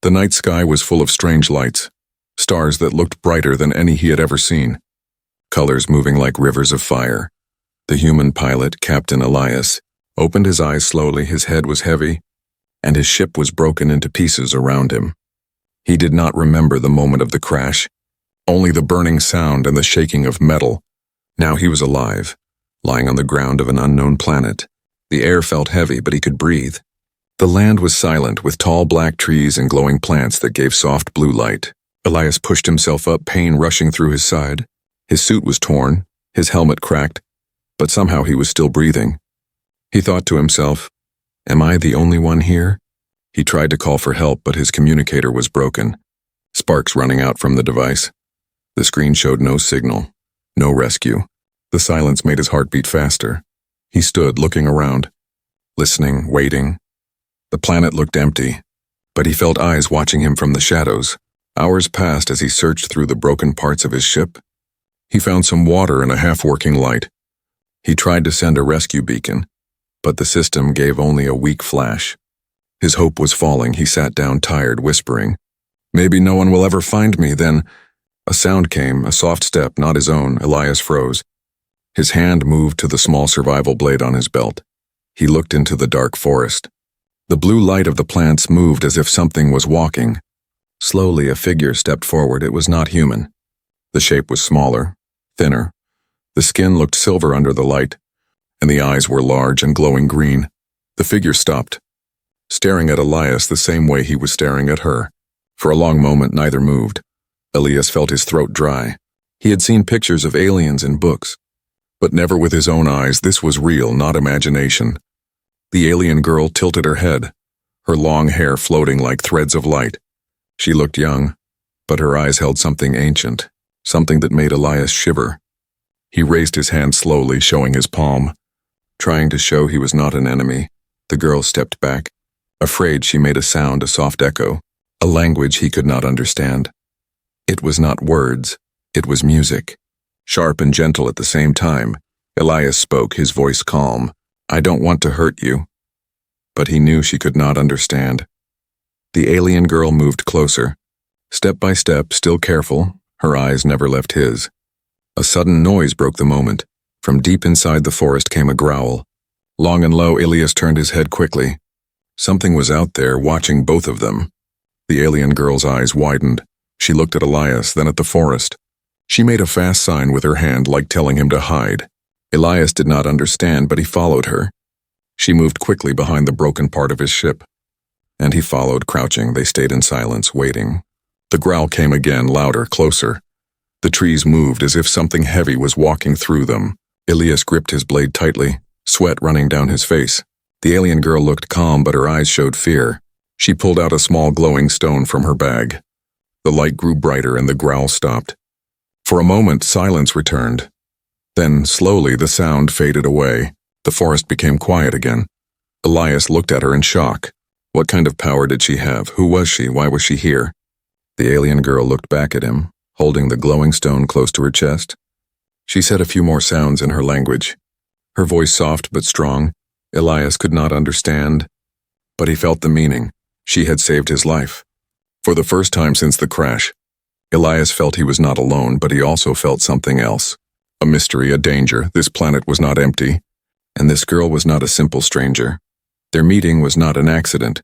The night sky was full of strange lights, stars that looked brighter than any he had ever seen, colors moving like rivers of fire. The human pilot, Captain Elias, opened his eyes slowly. His head was heavy, and his ship was broken into pieces around him. He did not remember the moment of the crash, only the burning sound and the shaking of metal. Now he was alive, lying on the ground of an unknown planet. The air felt heavy, but he could breathe. The land was silent, with tall black trees and glowing plants that gave soft blue light. Elias pushed himself up, pain rushing through his side. His suit was torn, his helmet cracked, but somehow he was still breathing. He thought to himself, "Am I the only one here?" He tried to call for help, but his communicator was broken, sparks running out from the device. The screen showed no signal, no rescue. The silence made his heart beat faster. He stood, looking around, listening, waiting. The planet looked empty, but he felt eyes watching him from the shadows. Hours passed as he searched through the broken parts of his ship. He found some water and a half-working light. He tried to send a rescue beacon, but the system gave only a weak flash. His hope was falling. He sat down tired, whispering, "Maybe no one will ever find me." Then a sound came, a soft step, not his own. Elias froze. His hand moved to the small survival blade on his belt. He looked into the dark forest. The blue light of the plants moved as if something was walking. Slowly, a figure stepped forward. It was not human. The shape was smaller, thinner. The skin looked silver under the light, and the eyes were large and glowing green. The figure stopped, staring at Elias the same way he was staring at her. For a long moment, neither moved. Elias felt his throat dry. He had seen pictures of aliens in books, but never with his own eyes. This was real, not imagination. The alien girl tilted her head, her long hair floating like threads of light. She looked young, but her eyes held something ancient, something that made Elias shiver. He raised his hand slowly, showing his palm, trying to show he was not an enemy. The girl stepped back. Afraid, she made a sound, a soft echo, a language he could not understand. It was not words, it was music, sharp and gentle at the same time. Elias spoke, his voice calm. "I don't want to hurt you." But he knew she could not understand. The alien girl moved closer. Step by step, still careful, her eyes never left his. A sudden noise broke the moment. From deep inside the forest came a growl. Long and low, Elias turned his head quickly. Something was out there, watching both of them. The alien girl's eyes widened. She looked at Elias, then at the forest. She made a fast sign with her hand, like telling him to hide. Elias did not understand, but he followed her. She moved quickly behind the broken part of his ship, and he followed, crouching. They stayed in silence, waiting. The growl came again, louder, closer. The trees moved as if something heavy was walking through them. Elias gripped his blade tightly, sweat running down his face. The alien girl looked calm, but her eyes showed fear. She pulled out a small glowing stone from her bag. The light grew brighter and the growl stopped. For a moment, silence returned. Then, slowly, the sound faded away. The forest became quiet again. Elias looked at her in shock. What kind of power did she have? Who was she? Why was she here? The alien girl looked back at him, holding the glowing stone close to her chest. She said a few more sounds in her language, her voice soft but strong. Elias could not understand, but he felt the meaning. She had saved his life. For the first time since the crash, Elias felt he was not alone, but he also felt something else. A mystery, a danger. This planet was not empty, and this girl was not a simple stranger. Their meeting was not an accident.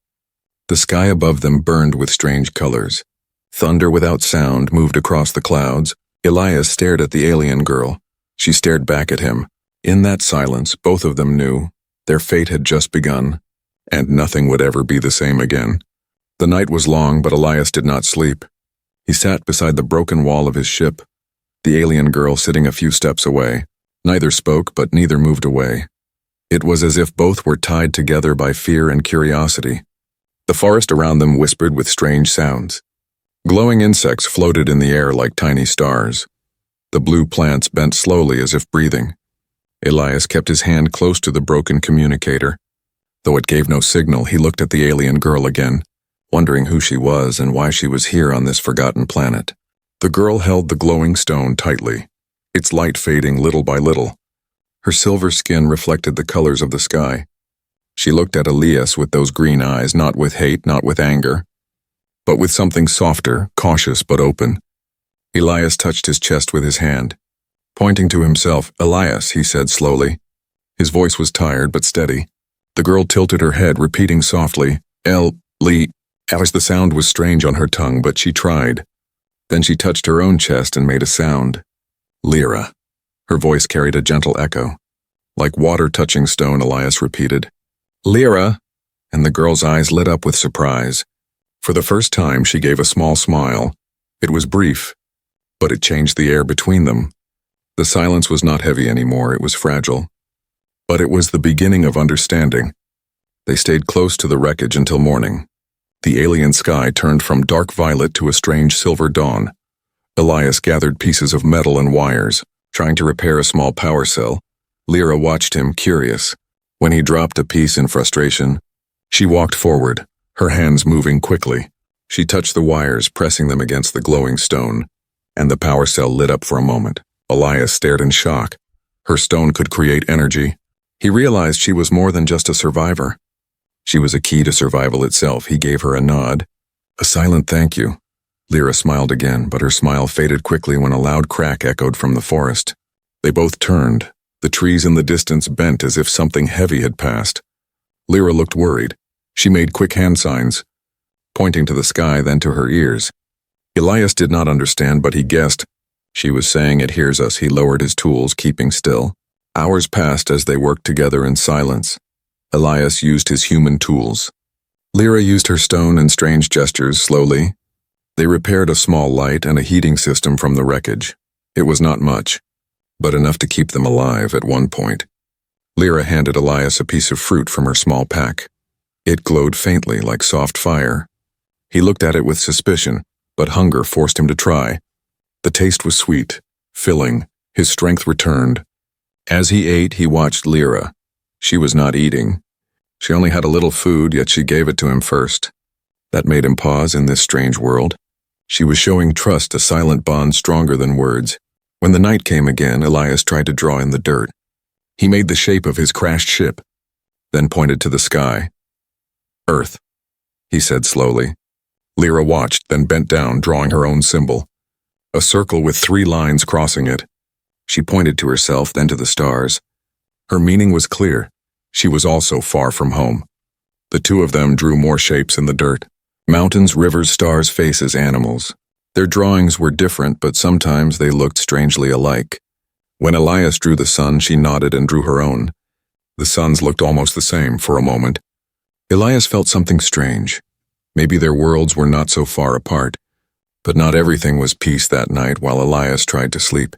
The sky above them burned with strange colors. Thunder without sound moved across the clouds. Elias stared at the alien girl. She stared back at him. In that silence, both of them knew their fate had just begun, and nothing would ever be the same again. The night was long, but Elias did not sleep. He sat beside the broken wall of his ship, the alien girl sitting a few steps away. Neither spoke, but neither moved away. It was as if both were tied together by fear and curiosity. The forest around them whispered with strange sounds. Glowing insects floated in the air like tiny stars. The blue plants bent slowly as if breathing. Elias kept his hand close to the broken communicator. Though it gave no signal, he looked at the alien girl again, wondering who she was and why she was here on this forgotten planet. The girl held the glowing stone tightly, its light fading little by little. Her silver skin reflected the colors of the sky. She looked at Elias with those green eyes, not with hate, not with anger, but with something softer, cautious but open. Elias touched his chest with his hand. Pointing to himself, "Elias," he said slowly. His voice was tired but steady. The girl tilted her head, repeating softly, "Lee." As the sound was strange on her tongue, but she tried. Then she touched her own chest and made a sound. "Lyra." Her voice carried a gentle echo. "Like water touching stone," Elias repeated. "Lyra," and the girl's eyes lit up with surprise. For the first time, she gave a small smile. It was brief, but it changed the air between them. The silence was not heavy anymore, it was fragile. But it was the beginning of understanding. They stayed close to the wreckage until morning. The alien sky turned from dark violet to a strange silver dawn. Elias gathered pieces of metal and wires, trying to repair a small power cell. Lyra watched him, curious. When he dropped a piece in frustration, she walked forward, her hands moving quickly. She touched the wires, pressing them against the glowing stone, and the power cell lit up for a moment. Elias stared in shock. Her stone could create energy. He realized she was more than just a survivor. She was a key to survival itself. He gave her a nod. A silent thank you. Lyra smiled again, but her smile faded quickly when a loud crack echoed from the forest. They both turned. The trees in the distance bent as if something heavy had passed. Lyra looked worried. She made quick hand signs, pointing to the sky, then to her ears. Elias did not understand, but he guessed. She was saying, "It hears us." He lowered his tools, keeping still. Hours passed as they worked together in silence. Elias used his human tools. Lyra used her stone and strange gestures slowly. They repaired a small light and a heating system from the wreckage. It was not much, but enough to keep them alive at one point. Lyra handed Elias a piece of fruit from her small pack. It glowed faintly like soft fire. He looked at it with suspicion, but hunger forced him to try. The taste was sweet, filling. His strength returned. As he ate, he watched Lyra. She was not eating. She only had a little food, yet she gave it to him first. That made him pause in this strange world. She was showing trust, a silent bond stronger than words. When the night came again, Elias tried to draw in the dirt. He made the shape of his crashed ship, then pointed to the sky. "Earth," he said slowly. Lyra watched, then bent down, drawing her own symbol. A circle with 3 lines crossing it. She pointed to herself, then to the stars. Her meaning was clear. She was also far from home. The two of them drew more shapes in the dirt. Mountains, rivers, stars, faces, animals. Their drawings were different, but sometimes they looked strangely alike. When Elias drew the sun, she nodded and drew her own. The suns looked almost the same for a moment. Elias felt something strange. Maybe their worlds were not so far apart. But not everything was peace that night while Elias tried to sleep.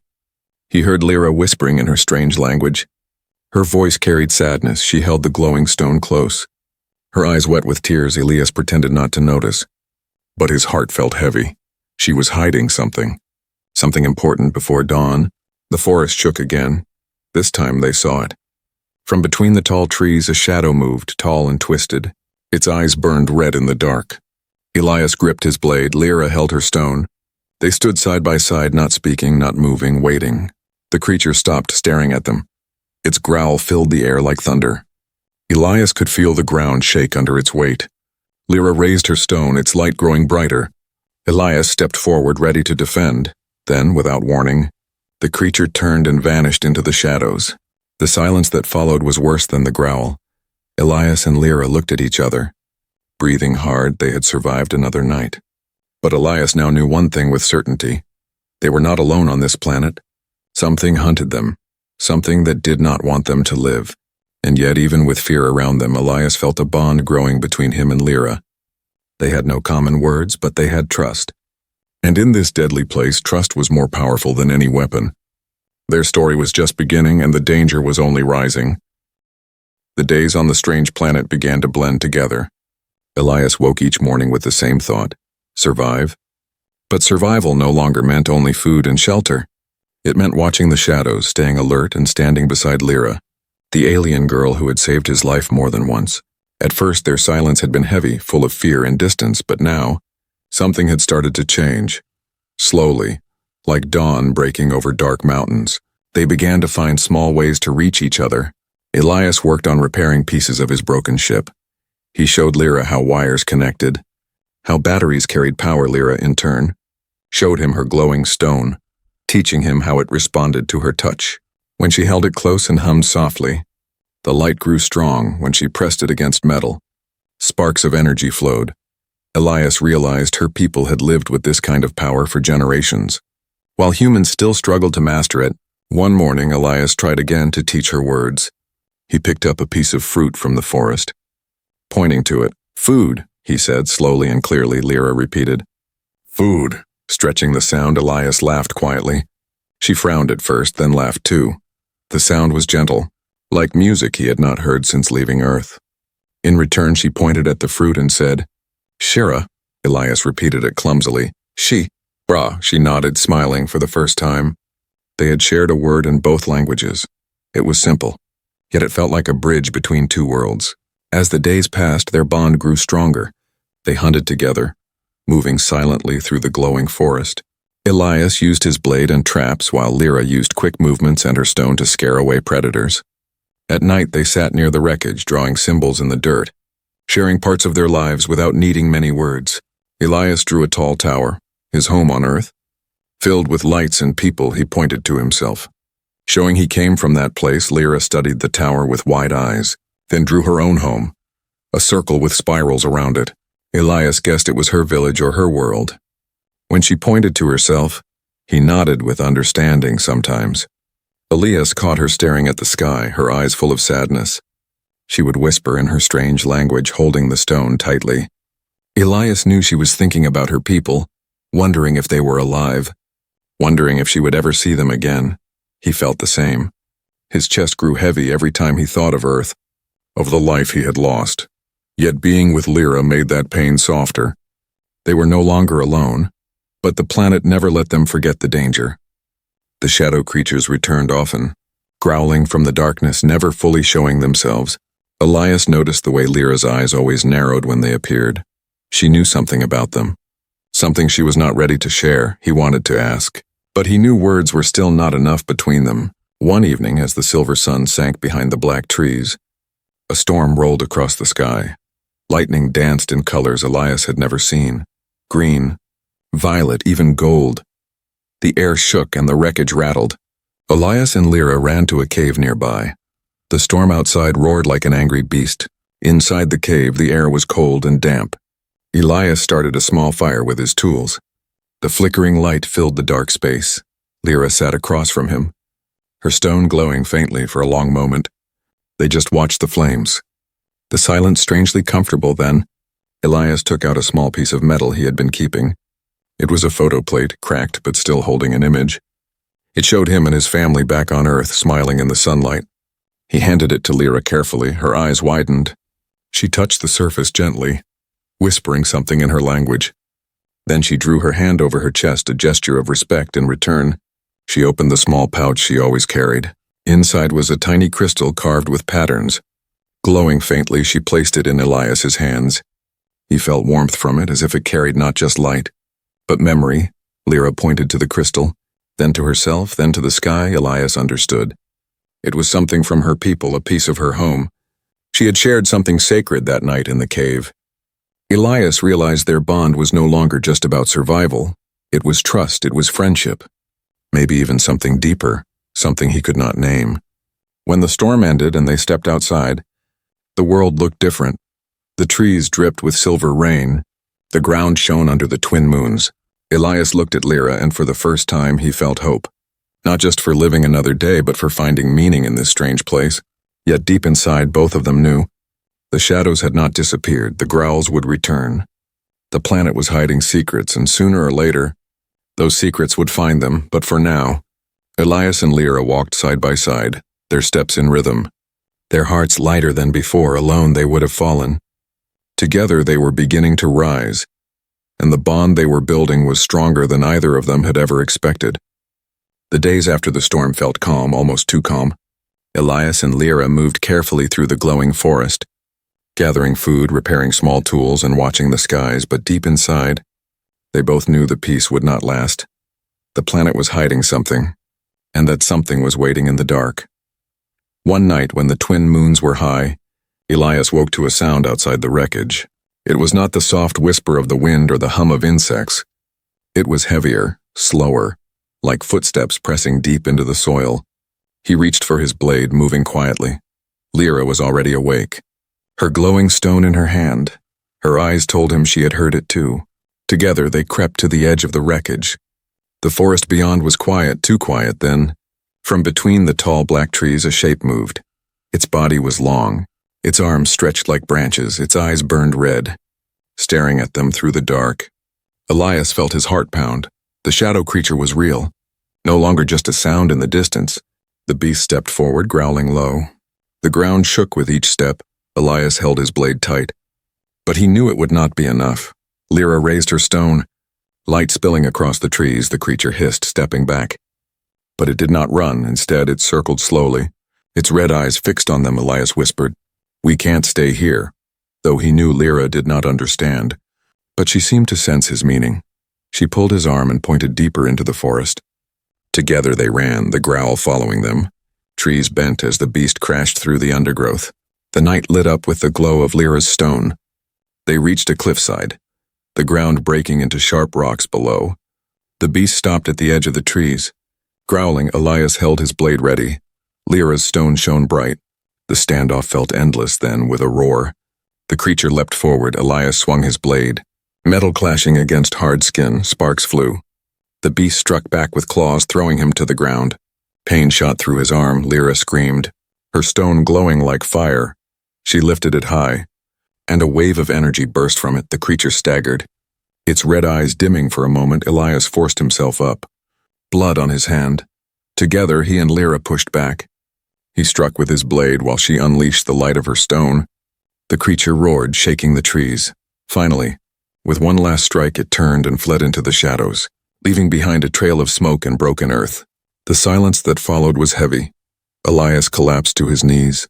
He heard Lyra whispering in her strange language. Her voice carried sadness. She held the glowing stone close. Her eyes wet with tears, Elias pretended not to notice. But his heart felt heavy. She was hiding something. Something important before dawn. The forest shook again. This time they saw it. From between the tall trees, a shadow moved, tall and twisted. Its eyes burned red in the dark. Elias gripped his blade. Lyra held her stone. They stood side by side, not speaking, not moving, waiting. The creature stopped, staring at them. Its growl filled the air like thunder. Elias could feel the ground shake under its weight. Lyra raised her stone, its light growing brighter. Elias stepped forward, ready to defend. Then, without warning, the creature turned and vanished into the shadows. The silence that followed was worse than the growl. Elias and Lyra looked at each other. Breathing hard, they had survived another night. But Elias now knew one thing with certainty. They were not alone on this planet. Something hunted them. Something that did not want them to live. And yet, even with fear around them, Elias felt a bond growing between him and Lyra. They had no common words, but they had trust. And in this deadly place, trust was more powerful than any weapon. Their story was just beginning, and the danger was only rising. The days on the strange planet began to blend together. Elias woke each morning with the same thought: survive. But survival no longer meant only food and shelter. It meant watching the shadows, staying alert, and standing beside Lyra, the alien girl who had saved his life more than once. At first, their silence had been heavy, full of fear and distance, but now, something had started to change. Slowly, like dawn breaking over dark mountains, they began to find small ways to reach each other. Elias worked on repairing pieces of his broken ship. He showed Lyra how wires connected, How batteries carried power, Lyra, in turn, showed him her glowing stone, teaching him how it responded to her touch. When she held it close and hummed softly, the light grew strong. When she pressed it against metal, sparks of energy flowed. Elias realized her people had lived with this kind of power for generations. While humans still struggled to master it, one morning Elias tried again to teach her words. He picked up a piece of fruit from the forest. Pointing to it, "Food," he said slowly and clearly. Lyra repeated, "Food." Stretching the sound, Elias laughed quietly. She frowned at first, then laughed too. The sound was gentle, like music he had not heard since leaving Earth. In return, she pointed at the fruit and said, "Shira." Elias repeated it clumsily. "Brah," she nodded, smiling for the first time. They had shared a word in both languages. It was simple, yet it felt like a bridge between two worlds. As the days passed, their bond grew stronger. They hunted together, moving silently through the glowing forest. Elias used his blade and traps, while Lyra used quick movements and her stone to scare away predators. At night, they sat near the wreckage, drawing symbols in the dirt, sharing parts of their lives without needing many words. Elias drew a tall tower, his home on Earth. Filled with lights and people, he pointed to himself. Showing he came from that place, Lyra studied the tower with wide eyes, then drew her own home, a circle with spirals around it. Elias guessed it was her village or her world. When she pointed to herself, he nodded with understanding sometimes. Elias caught her staring at the sky, her eyes full of sadness. She would whisper in her strange language, holding the stone tightly. Elias knew she was thinking about her people, wondering if they were alive, wondering if she would ever see them again. He felt the same. His chest grew heavy every time he thought of Earth, of the life he had lost. Yet being with Lyra made that pain softer. They were no longer alone, but the planet never let them forget the danger. The shadow creatures returned often, growling from the darkness, never fully showing themselves. Elias noticed the way Lyra's eyes always narrowed when they appeared. She knew something about them, something she was not ready to share. He wanted to ask, but he knew words were still not enough between them. One evening, as the silver sun sank behind the black trees, a storm rolled across the sky. Lightning danced in colors Elias had never seen. Green, violet, even gold. The air shook and the wreckage rattled. Elias and Lyra ran to a cave nearby. The storm outside roared like an angry beast. Inside the cave, the air was cold and damp. Elias started a small fire with his tools. The flickering light filled the dark space. Lyra sat across from him, her stone glowing faintly for a long moment. They just watched the flames. The silence strangely comfortable then. Elias took out a small piece of metal he had been keeping. It was a photo plate, cracked but still holding an image. It showed him and his family back on Earth, smiling in the sunlight. He handed it to Lyra carefully, her eyes widened. She touched the surface gently, whispering something in her language. Then she drew her hand over her chest, a gesture of respect in return. She opened the small pouch she always carried. Inside was a tiny crystal carved with patterns. Glowing faintly, she placed it in Elias's hands. He felt warmth from it, as if it carried not just light, but memory. Lyra pointed to the crystal, then to herself, then to the sky. Elias understood. It was something from her people, a piece of her home. She had shared something sacred that night in the cave. Elias realized their bond was no longer just about survival. It was trust, it was friendship. Maybe even something deeper, something he could not name. When the storm ended and they stepped outside, the world looked different. The trees dripped with silver rain. The ground shone under the twin moons. Elias looked at Lyra, and for the first time he felt hope. Not just for living another day, but for finding meaning in this strange place. Yet deep inside, both of them knew. The shadows had not disappeared. The growls would return. The planet was hiding secrets, and sooner or later, those secrets would find them. But for now, Elias and Lyra walked side by side, their steps in rhythm. Their hearts lighter than before. Alone they would have fallen. Together they were beginning to rise, and the bond they were building was stronger than either of them had ever expected. The days after the storm felt calm, almost too calm. Elias and Lyra moved carefully through the glowing forest, gathering food, repairing small tools, and watching the skies, but deep inside, they both knew the peace would not last. The planet was hiding something, and that something was waiting in the dark. One night when the twin moons were high, Elias woke to a sound outside the wreckage. It was not the soft whisper of the wind or the hum of insects. It was heavier, slower, like footsteps pressing deep into the soil. He reached for his blade, moving quietly. Lyra was already awake, her glowing stone in her hand. Her eyes told him she had heard it too. Together they crept to the edge of the wreckage. The forest beyond was quiet, too quiet then. From between the tall black trees a shape moved. Its body was long, its arms stretched like branches, its eyes burned red. Staring at them through the dark, Elias felt his heart pound. The shadow creature was real, no longer just a sound in the distance. The beast stepped forward, growling low. The ground shook with each step. Elias held his blade tight. But he knew it would not be enough. Lyra raised her stone. Light spilling across the trees, the creature hissed, stepping back. But it did not run. Instead, it circled slowly. Its red eyes fixed on them, Elias whispered, "We can't stay here," though he knew Lyra did not understand. But she seemed to sense his meaning. She pulled his arm and pointed deeper into the forest. Together they ran, the growl following them. Trees bent as the beast crashed through the undergrowth. The night lit up with the glow of Lyra's stone. They reached a cliffside, the ground breaking into sharp rocks below. The beast stopped at the edge of the trees. Growling, Elias held his blade ready. Lyra's stone shone bright. The standoff felt endless then, with a roar. The creature leapt forward. Elias swung his blade. Metal clashing against hard skin, sparks flew. The beast struck back with claws, throwing him to the ground. Pain shot through his arm. Lyra screamed, her stone glowing like fire. She lifted it high, and a wave of energy burst from it. The creature staggered. Its red eyes dimming for a moment, Elias forced himself up. Blood on his hand. Together, he and Lyra pushed back. He struck with his blade while she unleashed the light of her stone. The creature roared, shaking the trees. Finally, with one last strike, it turned and fled into the shadows, leaving behind a trail of smoke and broken earth. The silence that followed was heavy. Elias collapsed to his knees.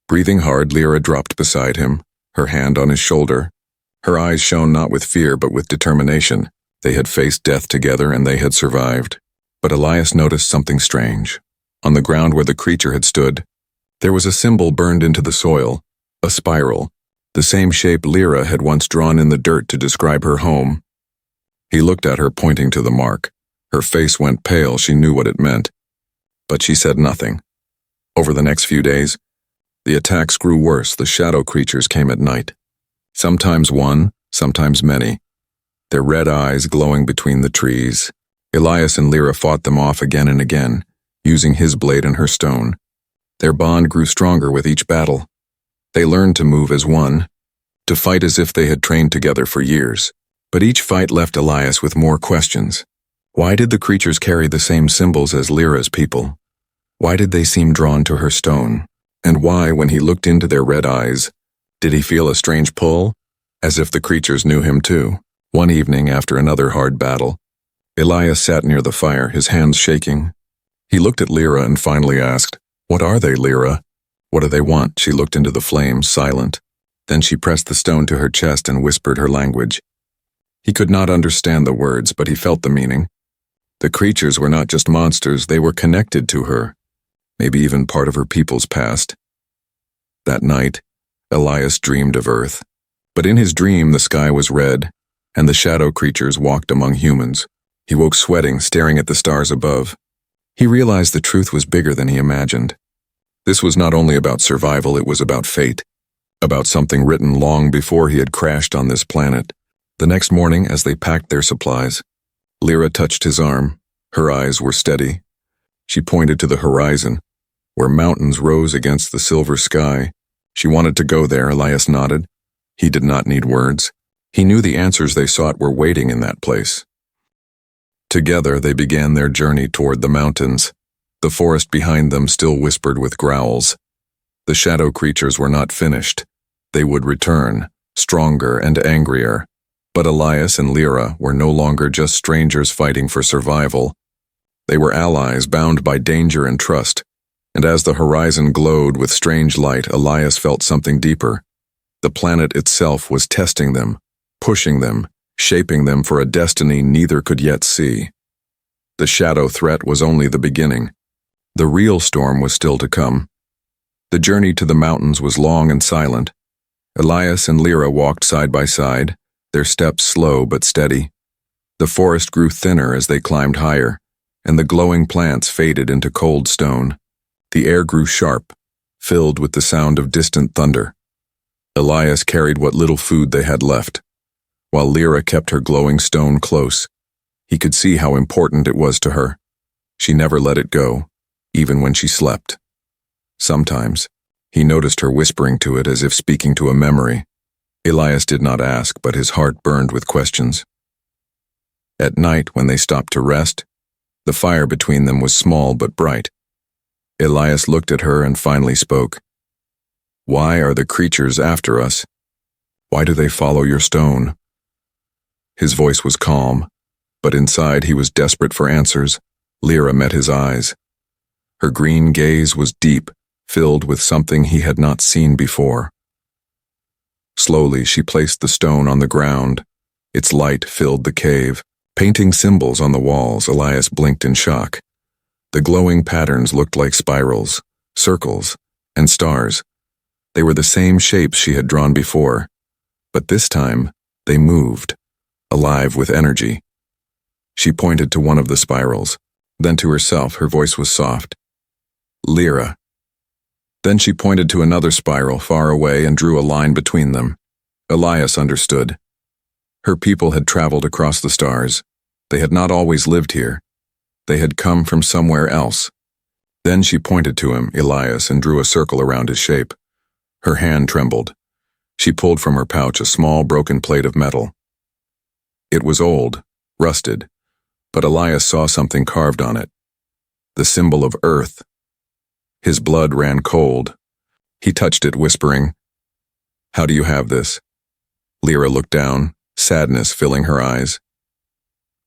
Breathing hard, Lyra dropped beside him, her hand on his shoulder. Her eyes shone not with fear but with determination. They had faced death together and they had survived. But Elias noticed something strange. On the ground where the creature had stood, there was a symbol burned into the soil, a spiral, the same shape Lyra had once drawn in the dirt to describe her home. He looked at her, pointing to the mark. Her face went pale. She knew what it meant. But she said nothing. Over the next few days, the attacks grew worse. The shadow creatures came at night. Sometimes one, sometimes many. Their red eyes glowing between the trees. Elias and Lyra fought them off again and again, using his blade and her stone. Their bond grew stronger with each battle. They learned to move as one, to fight as if they had trained together for years. But each fight left Elias with more questions. Why did the creatures carry the same symbols as Lyra's people? Why did they seem drawn to her stone? And why, when he looked into their red eyes, did he feel a strange pull, as if the creatures knew him too? One evening, after another hard battle, Elias sat near the fire, his hands shaking. He looked at Lyra and finally asked, "What are they, Lyra? What do they want?" She looked into the flames, silent. Then she pressed the stone to her chest and whispered her language. He could not understand the words, but he felt the meaning. The creatures were not just monsters, they were connected to her, maybe even part of her people's past. That night, Elias dreamed of Earth. But in his dream, the sky was red, and the shadow creatures walked among humans. He woke sweating, staring at the stars above. He realized the truth was bigger than he imagined. This was not only about survival, it was about fate, about something written long before he had crashed on this planet. The next morning, as they packed their supplies, Lyra touched his arm. Her eyes were steady. She pointed to the horizon, where mountains rose against the silver sky. She wanted to go there. Elias nodded. He did not need words. He knew the answers they sought were waiting in that place. Together they began their journey toward the mountains. The forest behind them still whispered with growls. The shadow creatures were not finished. They would return, stronger and angrier. But Elias and Lyra were no longer just strangers fighting for survival. They were allies bound by danger and trust. And as the horizon glowed with strange light, Elias felt something deeper. The planet itself was testing them, pushing them, shaping them for a destiny neither could yet see. The shadow threat was only the beginning. The real storm was still to come. The journey to the mountains was long and silent. Elias and Lyra walked side by side, their steps slow but steady. The forest grew thinner as they climbed higher, and the glowing plants faded into cold stone. The air grew sharp, filled with the sound of distant thunder. Elias carried what little food they had left, while Lyra kept her glowing stone close. He could see how important it was to her. She never let it go, even when she slept. Sometimes, he noticed her whispering to it as if speaking to a memory. Elias did not ask, but his heart burned with questions. At night, when they stopped to rest, the fire between them was small but bright. Elias looked at her and finally spoke. "Why are the creatures after us? Why do they follow your stone?" His voice was calm, but inside he was desperate for answers. Lyra met his eyes. Her green gaze was deep, filled with something he had not seen before. Slowly, she placed the stone on the ground. Its light filled the cave, painting symbols on the walls. Elias blinked in shock. The glowing patterns looked like spirals, circles, and stars. They were the same shapes she had drawn before, but this time they moved, alive with energy. She pointed to one of the spirals, then to herself. Her voice was soft. "Lyra." Then she pointed to another spiral far away and drew a line between them. Elias understood. Her people had traveled across the stars. They had not always lived here. They had come from somewhere else. Then she pointed to him, Elias, and drew a circle around his shape. Her hand trembled. She pulled from her pouch a small broken plate of metal. It was old, rusted, but Elias saw something carved on it. The symbol of Earth. His blood ran cold. He touched it, whispering, "How do you have this?" Lyra looked down, sadness filling her eyes.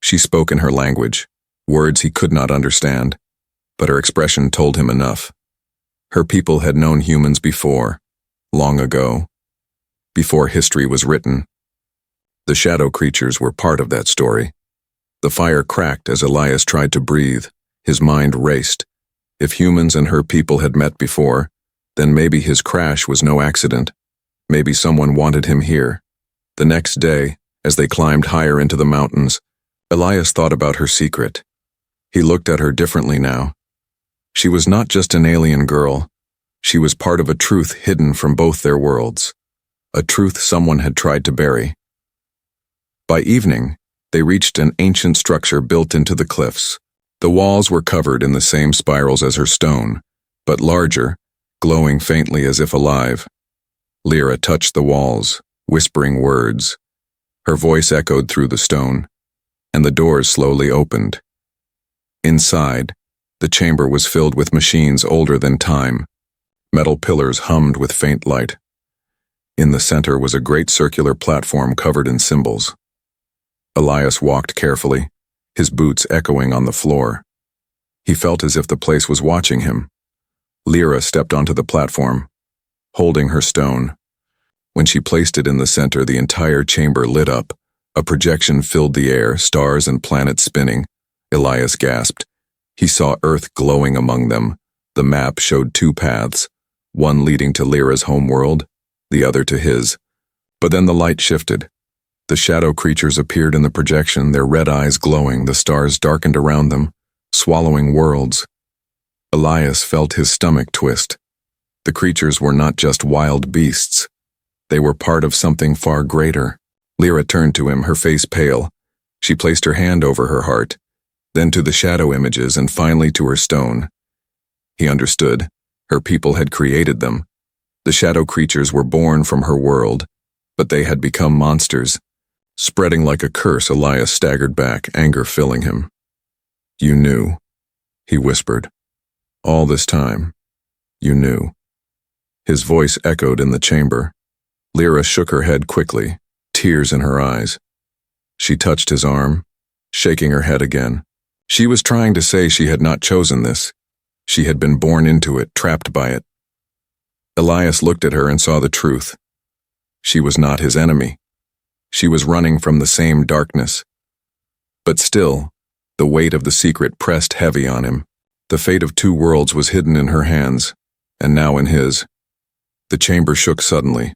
She spoke in her language, words he could not understand, but her expression told him enough. Her people had known humans before, long ago, before history was written. The shadow creatures were part of that story. The fire cracked as Elias tried to breathe. His mind raced. If humans and her people had met before, then maybe his crash was no accident. Maybe someone wanted him here. The next day, as they climbed higher into the mountains, Elias thought about her secret. He looked at her differently now. She was not just an alien girl. She was part of a truth hidden from both their worlds. A truth someone had tried to bury. By evening, they reached an ancient structure built into the cliffs. The walls were covered in the same spirals as her stone, but larger, glowing faintly as if alive. Lyra touched the walls, whispering words. Her voice echoed through the stone, and the doors slowly opened. Inside, the chamber was filled with machines older than time. Metal pillars hummed with faint light. In the center was a great circular platform covered in symbols. Elias walked carefully, his boots echoing on the floor. He felt as if the place was watching him. Lyra stepped onto the platform, holding her stone. When she placed it in the center, the entire chamber lit up. A projection filled the air, stars and planets spinning. Elias gasped. He saw Earth glowing among them. The map showed two paths, one leading to Lyra's homeworld, the other to his. But then the light shifted. The shadow creatures appeared in the projection, their red eyes glowing. The stars darkened around them, swallowing worlds. Elias felt his stomach twist. The creatures were not just wild beasts. They were part of something far greater. Lyra turned to him, her face pale. She placed her hand over her heart, then to the shadow images, and finally to her stone. He understood. Her people had created them. The shadow creatures were born from her world, but they had become monsters. Spreading like a curse, Elias staggered back, anger filling him. "You knew," he whispered. "All this time, you knew." His voice echoed in the chamber. Lyra shook her head quickly, tears in her eyes. She touched his arm, shaking her head again. She was trying to say she had not chosen this. She had been born into it, trapped by it. Elias looked at her and saw the truth. She was not his enemy. She was running from the same darkness. But still, the weight of the secret pressed heavy on him. The fate of two worlds was hidden in her hands, and now in his. The chamber shook suddenly.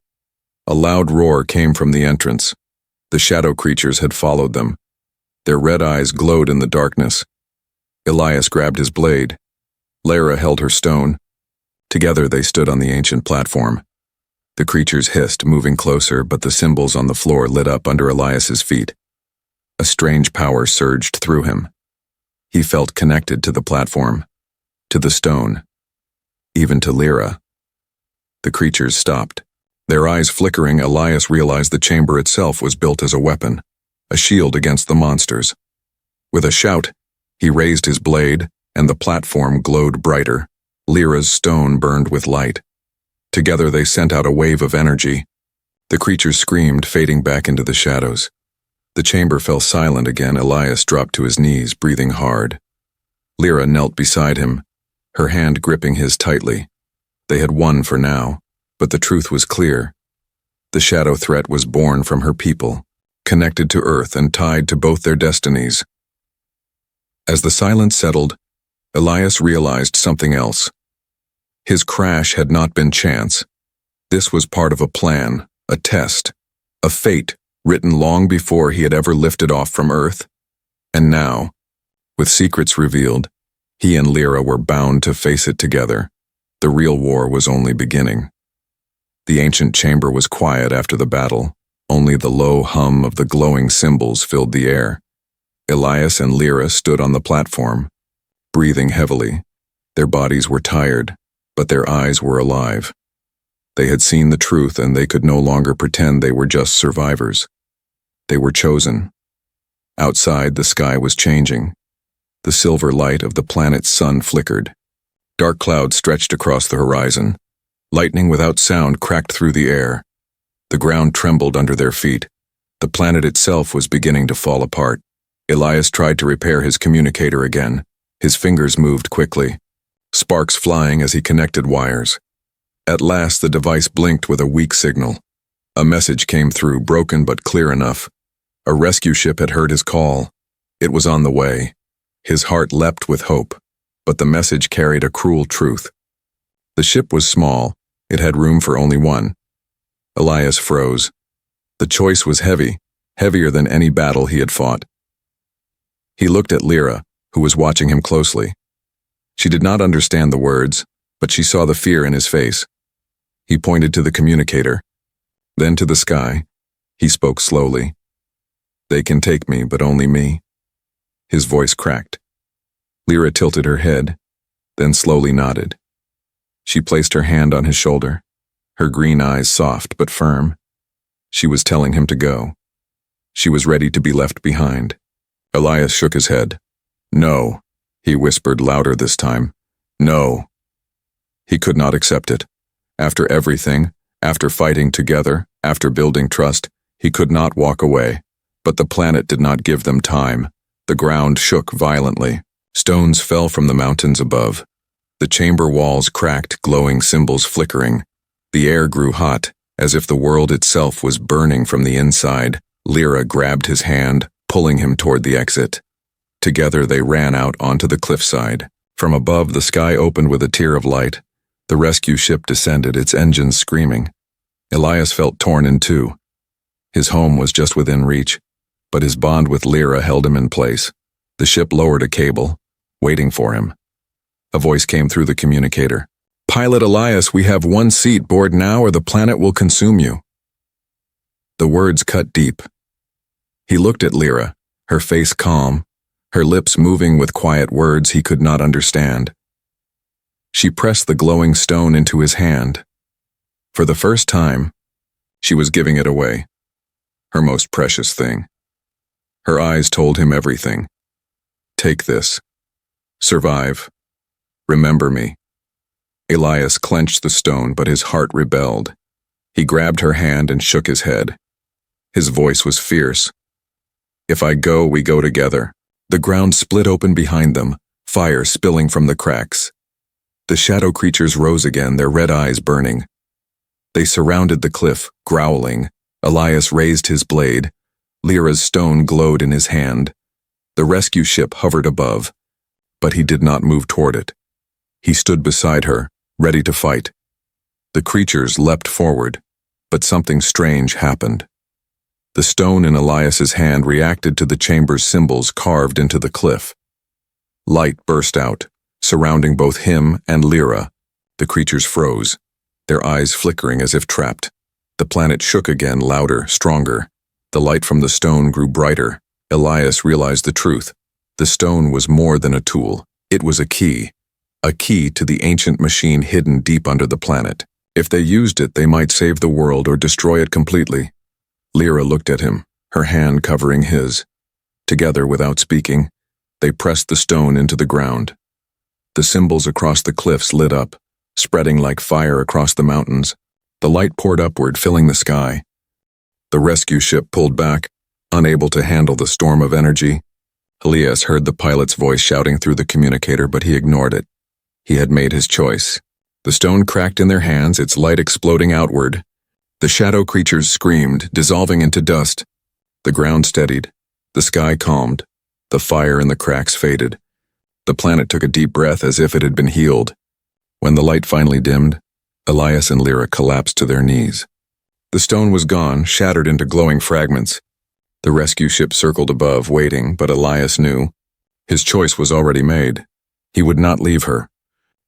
A loud roar came from the entrance. The shadow creatures had followed them. Their red eyes glowed in the darkness. Elias grabbed his blade. Lyra held her stone. Together they stood on the ancient platform. The creatures hissed, moving closer, but the symbols on the floor lit up under Elias's feet. A strange power surged through him. He felt connected to the platform, to the stone, even to Lyra. The creatures stopped. Their eyes flickering, Elias realized the chamber itself was built as a weapon, a shield against the monsters. With a shout, he raised his blade, and the platform glowed brighter. Lyra's stone burned with light. Together they sent out a wave of energy. The creatures screamed, fading back into the shadows. The chamber fell silent again. Elias dropped to his knees, breathing hard. Lyra knelt beside him, her hand gripping his tightly. They had won for now, but the truth was clear. The shadow threat was born from her people, connected to Earth and tied to both their destinies. As the silence settled, Elias realized something else. His crash had not been chance. This was part of a plan, a test, a fate written long before he had ever lifted off from Earth. And now, with secrets revealed, he and Lyra were bound to face it together. The real war was only beginning. The ancient chamber was quiet after the battle. Only the low hum of the glowing symbols filled the air. Elias and Lyra stood on the platform, breathing heavily. Their bodies were tired, but their eyes were alive. They had seen the truth, and they could no longer pretend they were just survivors. They were chosen. Outside, the sky was changing. The silver light of the planet's sun flickered. Dark clouds stretched across the horizon. Lightning without sound cracked through the air. The ground trembled under their feet. The planet itself was beginning to fall apart. Elias tried to repair his communicator again. His fingers moved quickly, sparks flying as he connected wires. At last, the device blinked with a weak signal. A message came through, broken but clear enough. A rescue ship had heard his call. It was on the way. His heart leapt with hope, but the message carried a cruel truth. The ship was small. It had room for only one. Elias froze. The choice was heavy, heavier than any battle he had fought. He looked at Lyra, who was watching him closely. She did not understand the words, but she saw the fear in his face. He pointed to the communicator, then to the sky. He spoke slowly. "They can take me, but only me." His voice cracked. Lyra tilted her head, then slowly nodded. She placed her hand on his shoulder, her green eyes soft but firm. She was telling him to go. She was ready to be left behind. Elias shook his head. "No," he whispered louder this time. "No." He could not accept it. After everything, after fighting together, after building trust, he could not walk away. But the planet did not give them time. The ground shook violently. Stones fell from the mountains above. The chamber walls cracked, glowing symbols flickering. The air grew hot, as if the world itself was burning from the inside. Lyra grabbed his hand, pulling him toward the exit. Together they ran out onto the cliffside. From above, the sky opened with a tear of light. The rescue ship descended, its engines screaming. Elias felt torn in two. His home was just within reach, but his bond with Lyra held him in place. The ship lowered a cable, waiting for him. A voice came through the communicator. "Pilot Elias, we have one seat. Board now or the planet will consume you." The words cut deep. He looked at Lyra, her face calm, her lips moving with quiet words he could not understand. She pressed the glowing stone into his hand. For the first time, she was giving it away, her most precious thing. Her eyes told him everything. "Take this. Survive. Remember me." Elias clenched the stone, but his heart rebelled. He grabbed her hand and shook his head. His voice was fierce. "If I go, we go together." The ground split open behind them, fire spilling from the cracks. The shadow creatures rose again, their red eyes burning. They surrounded the cliff, growling. Elias raised his blade. Lyra's stone glowed in his hand. The rescue ship hovered above, but he did not move toward it. He stood beside her, ready to fight. The creatures leapt forward. But something strange happened. The stone in Elias's hand reacted to the chamber's symbols carved into the cliff. Light burst out, surrounding both him and Lyra. The creatures froze, their eyes flickering as if trapped. The planet shook again, louder, stronger. The light from the stone grew brighter. Elias realized the truth. The stone was more than a tool. It was a key to the ancient machine hidden deep under the planet. If they used it, they might save the world or destroy it completely. Lyra looked at him, her hand covering his. Together, without speaking, they pressed the stone into the ground. The symbols across the cliffs lit up, spreading like fire across the mountains. The light poured upward, filling the sky. The rescue ship pulled back, unable to handle the storm of energy. Elias heard the pilot's voice shouting through the communicator, but he ignored it. He had made his choice. The stone cracked in their hands, its light exploding outward. The shadow creatures screamed, dissolving into dust. The ground steadied. The sky calmed. The fire in the cracks faded. The planet took a deep breath as if it had been healed. When the light finally dimmed, Elias and Lyra collapsed to their knees. The stone was gone, shattered into glowing fragments. The rescue ship circled above, waiting, but Elias knew. His choice was already made. He would not leave her.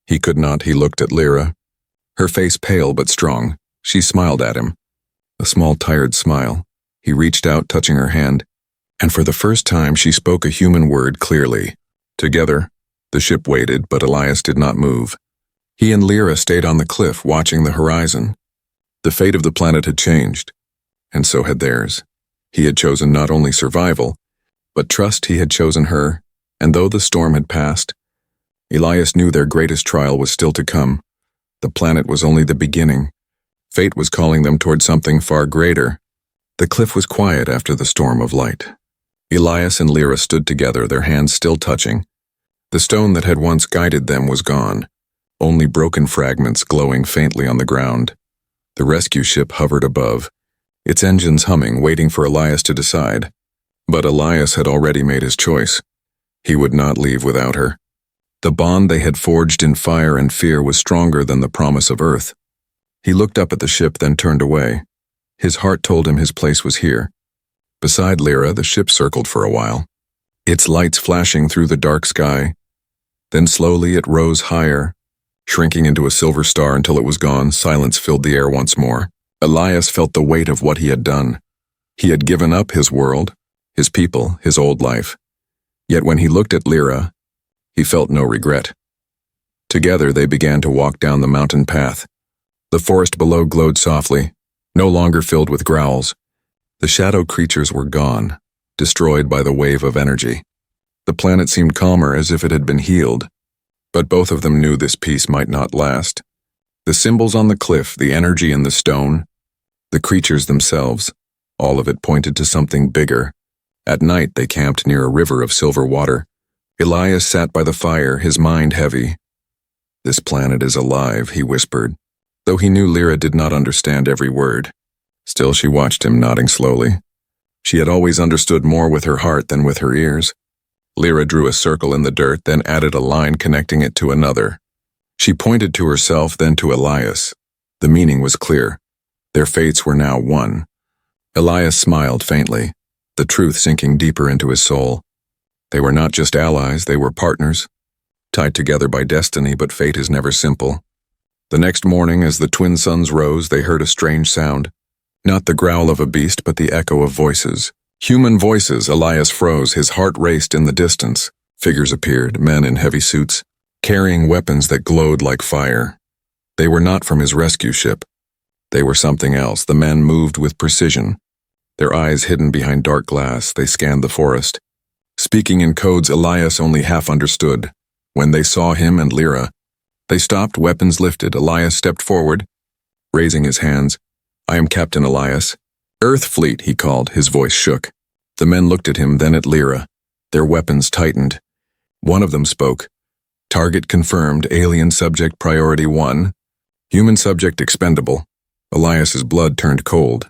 He could not. He looked at Lyra. Her face pale but strong. She smiled at him. A small, tired smile. He reached out, touching her hand, and for the first time she spoke a human word clearly. Together, the ship waited, but Elias did not move. He and Lyra stayed on the cliff, watching the horizon. The fate of the planet had changed, and so had theirs. He had chosen not only survival, but trust. He had chosen her, and though the storm had passed, Elias knew their greatest trial was still to come. The planet was only the beginning. Fate was calling them toward something far greater. The cliff was quiet after the storm of light. Elias and Lyra stood together, their hands still touching. The stone that had once guided them was gone, only broken fragments glowing faintly on the ground. The rescue ship hovered above, its engines humming, waiting for Elias to decide. But Elias had already made his choice. He would not leave without her. The bond they had forged in fire and fear was stronger than the promise of Earth. He looked up at the ship, then turned away. His heart told him his place was here. Beside Lyra, the ship circled for a while, its lights flashing through the dark sky. Then slowly it rose higher, shrinking into a silver star until it was gone. Silence filled the air once more. Elias felt the weight of what he had done. He had given up his world, his people, his old life. Yet when he looked at Lyra, he felt no regret. Together they began to walk down the mountain path. The forest below glowed softly, no longer filled with growls. The shadow creatures were gone, destroyed by the wave of energy. The planet seemed calmer, as if it had been healed. But both of them knew this peace might not last. The symbols on the cliff, the energy in the stone, the creatures themselves, all of it pointed to something bigger. At night they camped near a river of silver water. Elias sat by the fire, his mind heavy. "This planet is alive," he whispered, though he knew Lyra did not understand every word. Still she watched him, nodding slowly. She had always understood more with her heart than with her ears. Lyra drew a circle in the dirt, then added a line connecting it to another. She pointed to herself, then to Elias. The meaning was clear. Their fates were now one. Elias smiled faintly, the truth sinking deeper into his soul. They were not just allies, they were partners, tied together by destiny, but fate is never simple. The next morning, as the twin suns rose, they heard a strange sound. Not the growl of a beast, but the echo of voices. Human voices. Elias froze, his heart raced in the distance. Figures appeared, men in heavy suits, carrying weapons that glowed like fire. They were not from his rescue ship. They were something else. The men moved with precision. Their eyes hidden behind dark glass, they scanned the forest. Speaking in codes Elias only half understood. When they saw him and Lyra, they stopped, weapons lifted. Elias stepped forward, raising his hands. "I am Captain Elias." "Earth Fleet," he called, his voice shook. The men looked at him, then at Lyra. Their weapons tightened. One of them spoke. "Target confirmed, alien subject priority 1. Human subject expendable." Elias's blood turned cold.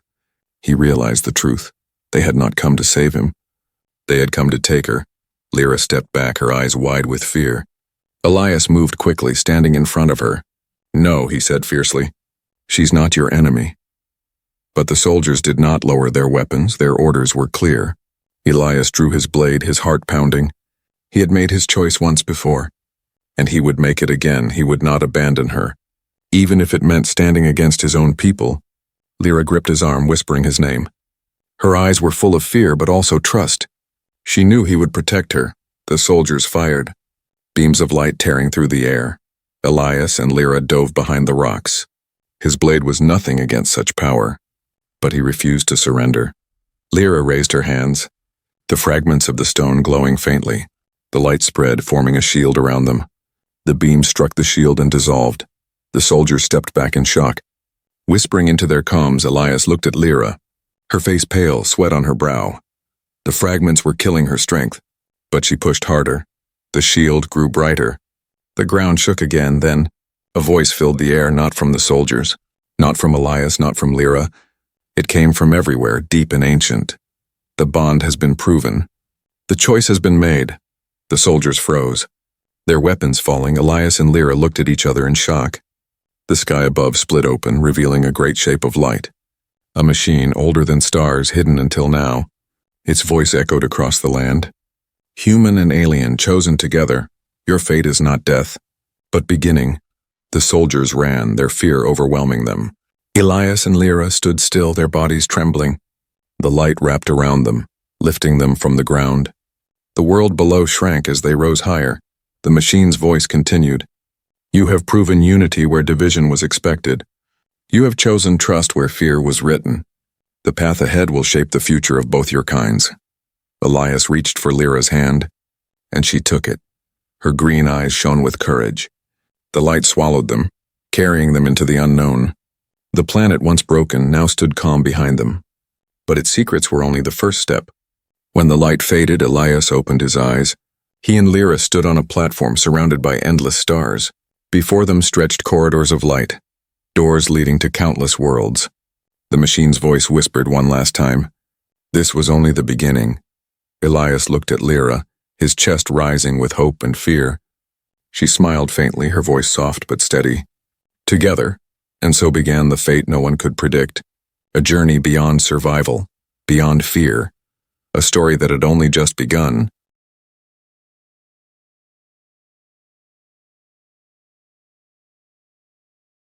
He realized the truth. They had not come to save him. They had come to take her. Lyra stepped back, her eyes wide with fear. Elias moved quickly, standing in front of her. "No," he said fiercely. "She's not your enemy." But the soldiers did not lower their weapons. Their orders were clear. Elias drew his blade, his heart pounding. He had made his choice once before, and he would make it again. He would not abandon her, even if it meant standing against his own people. Lyra gripped his arm, whispering his name. Her eyes were full of fear, but also trust. She knew he would protect her. The soldiers fired, beams of light tearing through the air. Elias and Lyra dove behind the rocks. His blade was nothing against such power, but he refused to surrender. Lyra raised her hands, the fragments of the stone glowing faintly. The light spread, forming a shield around them. The beam struck the shield and dissolved. The soldiers stepped back in shock. Whispering into their comms, Elias looked at Lyra, her face pale, sweat on her brow. The fragments were killing her strength, but she pushed harder. The shield grew brighter. The ground shook again, then a voice filled the air, not from the soldiers, not from Elias, not from Lyra. It came from everywhere, deep and ancient. The bond has been proven. The choice has been made. The soldiers froze. Their weapons falling, Elias and Lyra looked at each other in shock. The sky above split open, revealing a great shape of light. A machine older than stars, hidden until now. Its voice echoed across the land. Human and alien, chosen together. Your fate is not death, but beginning. The soldiers ran, their fear overwhelming them. Elias and Lyra stood still, their bodies trembling. The light wrapped around them, lifting them from the ground. The world below shrank as they rose higher. The machine's voice continued. You have proven unity where division was expected. You have chosen trust where fear was written. The path ahead will shape the future of both your kinds. Elias reached for Lyra's hand, and she took it. Her green eyes shone with courage. The light swallowed them, carrying them into the unknown. The planet, once broken, now stood calm behind them. But its secrets were only the first step. When the light faded, Elias opened his eyes. He and Lyra stood on a platform surrounded by endless stars. Before them stretched corridors of light, doors leading to countless worlds. The machine's voice whispered one last time. This was only the beginning. Elias looked at Lyra, his chest rising with hope and fear. She smiled faintly, her voice soft but steady. Together, and so began the fate no one could predict. A journey beyond survival, beyond fear. A story that had only just begun,